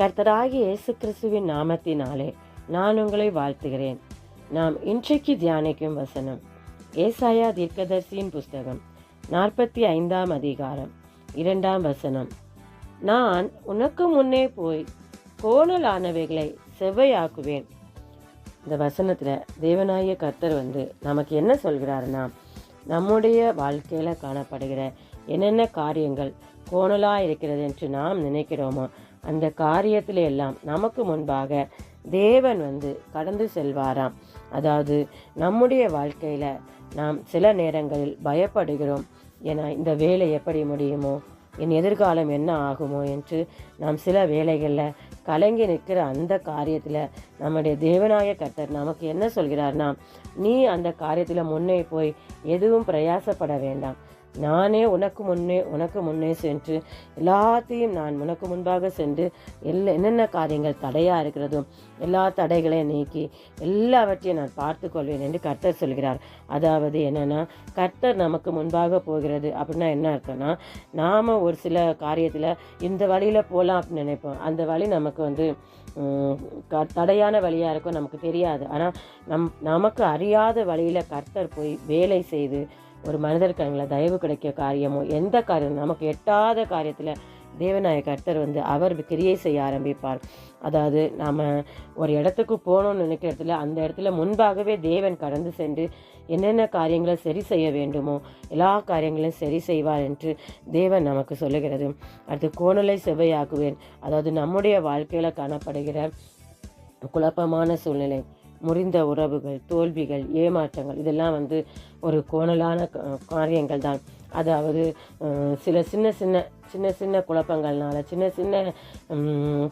கர்த்தராகிய இயேசு கிறிஸ்துவின் நாமத்தினாலே நான் உங்களை வாழ்த்துகிறேன். நாம் இன்றைக்கு தியானிக்கும் வசனம் ஏசாயா தீர்க்கதரிசியின் புஸ்தகம் 45ஆம் அதிகாரம் 2ஆம் வசனம். நான் உனக்கு முன்னே போய் கோணலானவைகளை செவ்வையாக்குவேன். இந்த வசனத்தில் தேவனாகிய கர்த்தர் நமக்கு என்ன சொல்கிறாருன்னா, நம்முடைய வாழ்க்கையில் காணப்படுகிற என்னென்ன காரியங்கள் கோணலாக இருக்கிறது என்று நாம் நினைக்கிறோமோ அந்த காரியத்திலே எல்லாம் நமக்கு முன்பாக தேவன் கடந்து செல்வாராம். அதாவது நம்முடைய வாழ்க்கையில் நாம் சில நேரங்களில் பயப்படுகிறோம். ஏன்னா இந்த வேலை எப்படி முடியுமோ, என் எதிர்காலம் என்ன ஆகுமோ என்று நாம் சில வேலைகளில் கலங்கி நிற்கிற அந்த காரியத்தில் நம்முடைய தேவனாய கர்த்தர் நமக்கு என்ன சொல்கிறார்னா, நீ அந்த காரியத்தில் முன்னே போய் எதுவும் பிரயாசப்பட வேண்டாம். நானே உனக்கு முன்னே சென்று எல்லாத்தையும் நான் உனக்கு முன்பாக சென்று என்னென்ன காரியங்கள் தடையாக இருக்கிறதோ எல்லா தடைகளையும் நீக்கி எல்லாவற்றையும் நான் பார்த்து கொள்வேன் என்று கர்த்தர் சொல்கிறார். அதாவது என்னென்னா, கர்த்தர் நமக்கு முன்பாக போகிறது அப்படின்னா என்ன அர்த்தம்னா, நாம் ஒரு சில காரியத்தில் இந்த வழியில் போகலாம் அப்படின்னு நினைப்போம். அந்த வழி நமக்கு தடையான வழியாக இருக்கும், நமக்கு தெரியாது. ஆனால் நமக்கு அறியாத வழியில் கர்த்தர் போய் வேலை செய்து ஒரு மனிதர் கண்களில் தயவு கிடைக்க காரியமோ எந்த காரியம் நமக்கு எட்டாத காரியத்தில் தேவனாய கர்த்தர் அவர் கிரியை செய்ய ஆரம்பிப்பார். அதாவது நாம் ஒரு இடத்துக்கு போகணும்னு நினைக்கிற இடத்துல அந்த இடத்துல முன்பாகவே தேவன் கடந்து சென்று என்னென்ன காரியங்களை சரி செய்ய வேண்டுமோ எல்லா காரியங்களையும் சரி செய்வார் என்று தேவன் நமக்கு சொல்லுகிறது. அடுத்து கோணலை செவ்வையாக்குவேன். அதாவது நம்முடைய வாழ்க்கையில் காணப்படுகிற குழப்பமான சூழ்நிலை, முறிந்த உறவுகள், தோல்விகள், ஏமாற்றங்கள் இதெல்லாம் ஒரு கோணலான காரியங்கள் தான். அதாவது சில சின்ன சின்ன குழப்பங்கள்னால, சின்ன சின்ன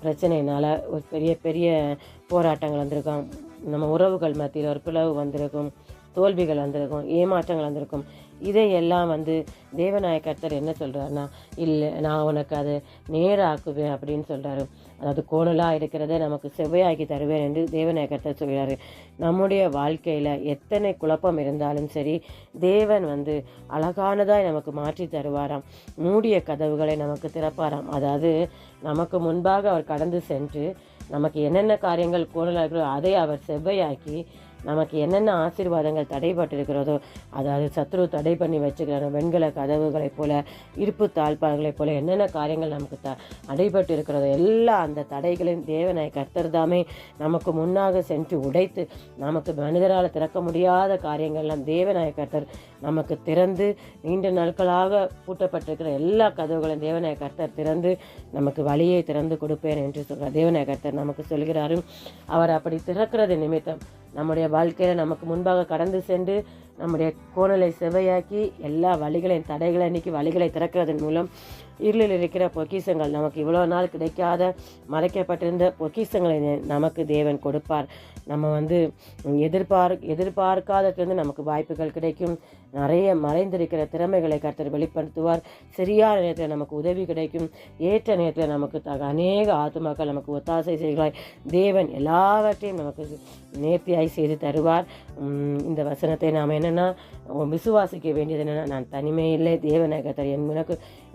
பிரச்சனையினால் ஒரு பெரிய பெரிய போராட்டங்கள் வந்திருக்கும். நம்ம உறவுகள் மத்தியில் ஒரு பிளவு வந்திருக்கும், தோல்விகள் வந்திருக்கும், ஏமாற்றங்கள் வந்திருக்கும். இதையெல்லாம் தேவனாய கர்த்தர் என்ன சொல்கிறாருன்னா, இல்லை நான் உனக்கு அதை நேராக்குவேன் அப்படின்னு சொல்கிறாரு. அதாவது கோணலாக இருக்கிறத நமக்கு செவ்வையாக்கி தருவேன் என்று தேவனாய கர்த்தர் சொல்கிறாரு. நம்முடைய வாழ்க்கையில் எத்தனை குழப்பம் இருந்தாலும் சரி, தேவன் அழகானதாய் நமக்கு மாற்றி தருவாராம். மூடிய கதவுகளை நமக்கு திறப்பாராம். அதாவது நமக்கு முன்பாக அவர் கடந்து சென்று நமக்கு என்னென்ன காரியங்கள் கோணலாக இருக்கிறதோ அதை அவர் செவ்வையாக்கி நமக்கு என்னென்ன ஆசீர்வாதங்கள் தடைபட்டிருக்கிறதோ, அதாவது சத்ரு தடை பண்ணி வச்சுக்கிற வெண்கல கதவுகளைப் போல, இருப்பு தாழ்பால்களைப் போல என்னென்ன காரியங்கள் நமக்கு அடைபட்டு இருக்கிறதோ எல்லா அந்த தடைகளையும் தேவனாய் கர்த்தர் தாமே நமக்கு முன்னாக சென்று உடைத்து நமக்கு மனிதரால் திறக்க முடியாத காரியங்கள்லாம் தேவனாய கர்த்தர் நமக்கு திறந்து நீண்ட நாட்களாக பூட்டப்பட்டிருக்கிற எல்லா கதவுகளையும் தேவனாய கர்த்தர் திறந்து நமக்கு வழியை திறந்து கொடுப்பேன் என்று சொல்கிறார். தேவனாய கர்த்தர் நமக்கு சொல்கிறாரு. அவர் அப்படி திறக்கிறது நிமித்தம் நம்முடைய வாழ்க்கையில் நமக்கு முன்பாக கடந்து சென்று நம்முடைய கோணலை செவ்வையாக்கி எல்லா வழிகளையும் தடைகளை நீக்கி வழிகளை திறக்கிறதன் மூலம் இருளில் இருக்கிற பொக்கிஷங்கள், நமக்கு இவ்வளோ நாள் கிடைக்காத மறைக்கப்பட்டிருந்த பொக்கிஷங்களை நமக்கு தேவன் கொடுப்பார். நம்ம எதிர்பார்க்காதது நமக்கு வாய்ப்புகள் கிடைக்கும். நிறைய மறைந்திருக்கிற திறமைகளை கர்த்தர் வெளிப்படுத்துவார். சரியான நேரத்தில் நமக்கு உதவி கிடைக்கும். ஏற்ற நேரத்தில் நமக்கு அநேக ஆத்துமாக்கள் நமக்கு ஒத்தாசை செய்கிறாய். தேவன் எல்லாவற்றையும் நமக்கு நேர்த்தியாய் செய்து தருவார். இந்த வசனத்தை நாம் என்னென்னா விசுவாசிக்க வேண்டியது என்னென்னா, நான் தனிமையில்லை, தேவனாய கர்த்தர்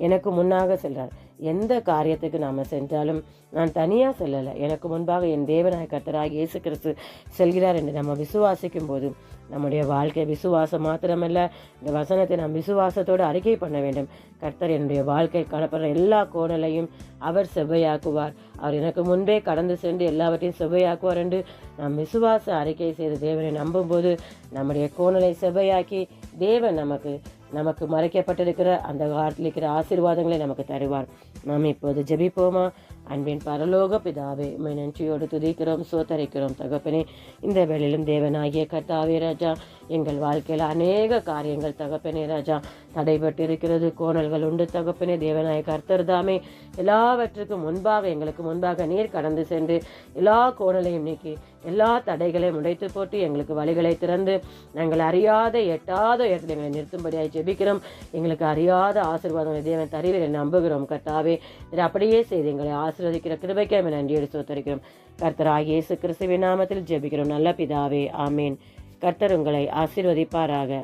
எனக்கு முன்னாக செல்கிறார். எந்த காரியத்துக்கு நாம் சென்றாலும் நான் தனியாக செல்லலை, எனக்கு முன்பாக என் தேவனாய கர்த்தராகிய இயேசு கிறிஸ்து செல்கிறார் என்று நம்ம விசுவாசிக்கும் போது நம்முடைய வாழ்க்கை விசுவாசம் மாத்திரமல்ல, இந்த வசனத்தை நாம் விசுவாசத்தோடு அறிக்கை பண்ண வேண்டும். கர்த்தர் என்னுடைய வாழ்க்கை காணப்படுற எல்லா கோணலையும் அவர் செவ்வையாக்குவார். அவர் எனக்கு முன்பே கடந்து சென்று எல்லாவற்றையும் செவ்வையாக்குவார் என்று நாம் விசுவாச அறிக்கை செய்து தேவனை நம்பும்போது நம்முடைய கோணலை செவ்வையாக்கி தேவன் நமக்கு மறைக்கப்பட்டிருக்கிற அந்த காலத்தில் இருக்கிற ஆசீர்வாதங்களை நமக்கு தருவார். நாம் இப்போது ஜெபிப்போமா? அன்பின் பரலோக பிதாவே, உம்மை நன்றியோடு துதிக்கிறோம், சோத்தரிக்கிறோம் தகப்பனே. இந்த வேளையிலும் தேவனாகிய கர்த்தாவே ராஜா, எங்கள் வாழ்க்கையில் அநேக காரியங்கள் தகப்பனே ராஜா தடைபட்டு இருக்கிறது, கோணல்கள் உண்டு தகப்பனே. தேவனாய கர்த்தர் தாமே எல்லாவற்றுக்கும் முன்பாக எங்களுக்கு முன்பாக நீர் கடந்து சென்று எல்லா கோணலையும் நீக்கி எல்லா தடைகளையும் உடைத்து போட்டு எங்களுக்கு வழிகளை திறந்து நாங்கள் அறியாத எட்டாத இடத்துல எங்களை நிறுத்தும்படியாக ஜெபிக்கிறோம். எங்களுக்கு அறியாத ஆசீர்வாதங்களை தேவன் தருவீர் நம்புகிறோம் கர்த்தாவே. இதை அப்படியே செய்து எங்களை ஆசீர்வதிக்கிற கிருபைக்கு நன்றியோடு ஸ்தோத்திரிக்கிறோம். கர்த்தராகிய இயேசு கிறிஸ்துவின் நாமத்தில் ஜெபிக்கிறோம் நல்ல பிதாவே, ஆமேன். கர்த்தர் உங்களை ஆசீர்வதிப்பாராக.